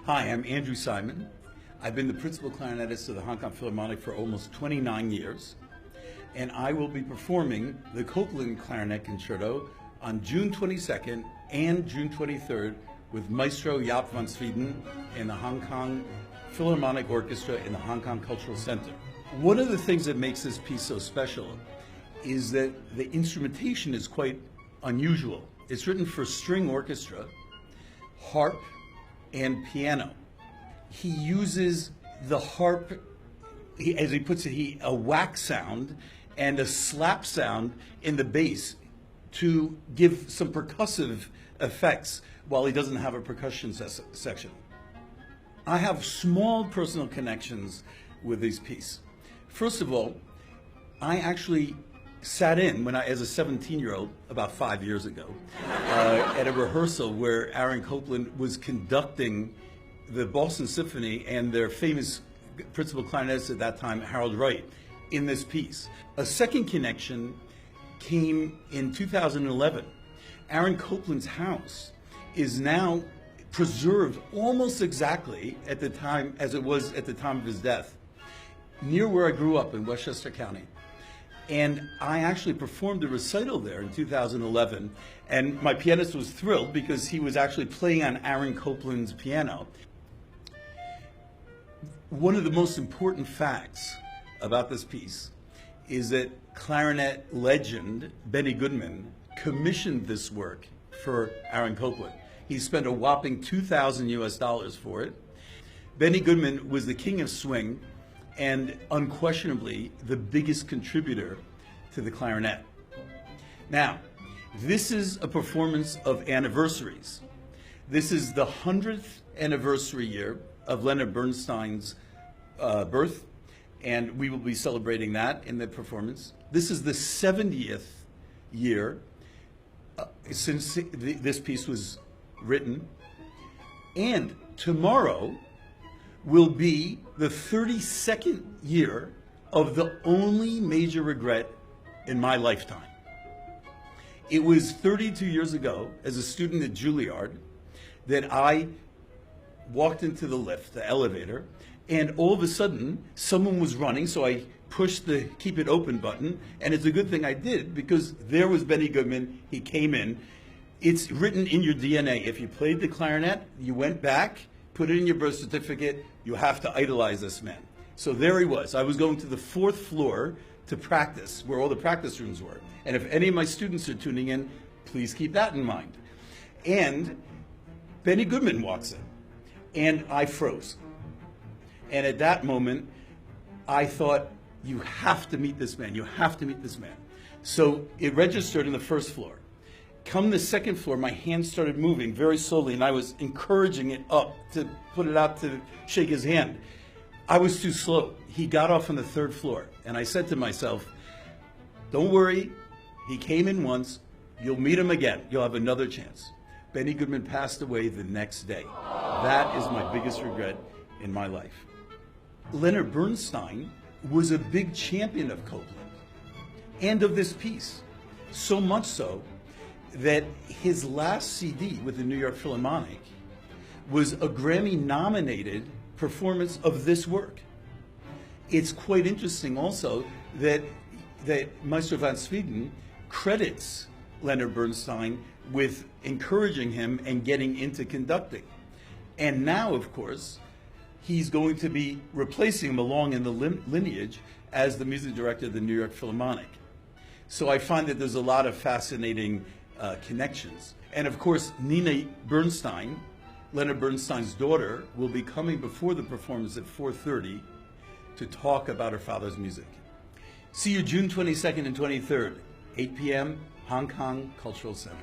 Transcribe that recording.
Hi, I'm Andrew Simon. I've been the principal clarinetist of the Hong Kong Philharmonic for almost 29 years, and I will be performing the Copland Clarinet Concerto on June 22nd and June 23rd with Maestro Jaap van Zweden in the Hong Kong Philharmonic Orchestra in the Hong Kong Cultural Center. One of the things that makes this piece so special is that the instrumentation is quite unusual. It's written for string orchestra, harp, and piano. He uses the harp, as he puts it, a whack sound and a slap sound in the bass to give some percussive effects while he doesn't have a percussion section. I have small personal connections with this piece. First of all, I actually sat in as a 17-year-old about 5 years ago at a rehearsal where Aaron Copland was conducting the Boston Symphony and their famous principal clarinetist at that time, Harold Wright, in this piece. A second connection came in 2011. Aaron Copland's house is now preserved almost exactly at the time as it was at the time of his death, near where I grew up in Westchester County. And I actually performed a recital there in 2011, and my pianist was thrilled because he was actually playing on Aaron Copland's piano. One of the most important facts about this piece is that clarinet legend Benny Goodman commissioned this work for Aaron Copland. He spent a whopping $2,000 for it. Benny Goodman was the king of swing and unquestionably the biggest contributor to the clarinet. Now, this is a performance of anniversaries. This is the 100th anniversary year of Leonard Bernstein's birth, and we will be celebrating that in the performance. This is the 70th year since this piece was written, and tomorrow will be the 32nd year of the only major regret in my lifetime. It was 32 years ago, as a student at Juilliard, that I walked into the lift, the elevator, and all of a sudden, someone was running, so I pushed the keep it open button, and it's a good thing I did, because there was Benny Goodman. He came in. It's written in your DNA. If you played the clarinet, you went back, put it in your birth certificate, you have to idolize this man. So there he was. I was going to the 4th floor to practice, where all the practice rooms were. And if any of my students are tuning in, please keep that in mind. And Benny Goodman walks in, and I froze. And at that moment, I thought, you have to meet this man. You have to meet this man. So it registered in the 1st floor. Come the 2nd floor, my hands started moving very slowly, and I was encouraging it up to put it out to shake his hand. I was too slow. He got off on the 3rd floor, and I said to myself, don't worry, he came in once, you'll meet him again, you'll have another chance. Benny Goodman passed away the next day. That is my biggest regret in my life. Leonard Bernstein was a big champion of Copland and of this piece, so much so that his last CD with the New York Philharmonic was a Grammy-nominated performance of this work. It's quite interesting also that Maestro van Zweden credits Leonard Bernstein with encouraging him and getting into conducting. And now, of course, he's going to be replacing him along in the lineage as the music director of the New York Philharmonic. So I find that there's a lot of fascinating connections. And of course, Nina Bernstein, Leonard Bernstein's daughter, will be coming before the performance at 4:30 to talk about her father's music. See you June 22nd and 23rd, 8 p.m., Hong Kong Cultural Center.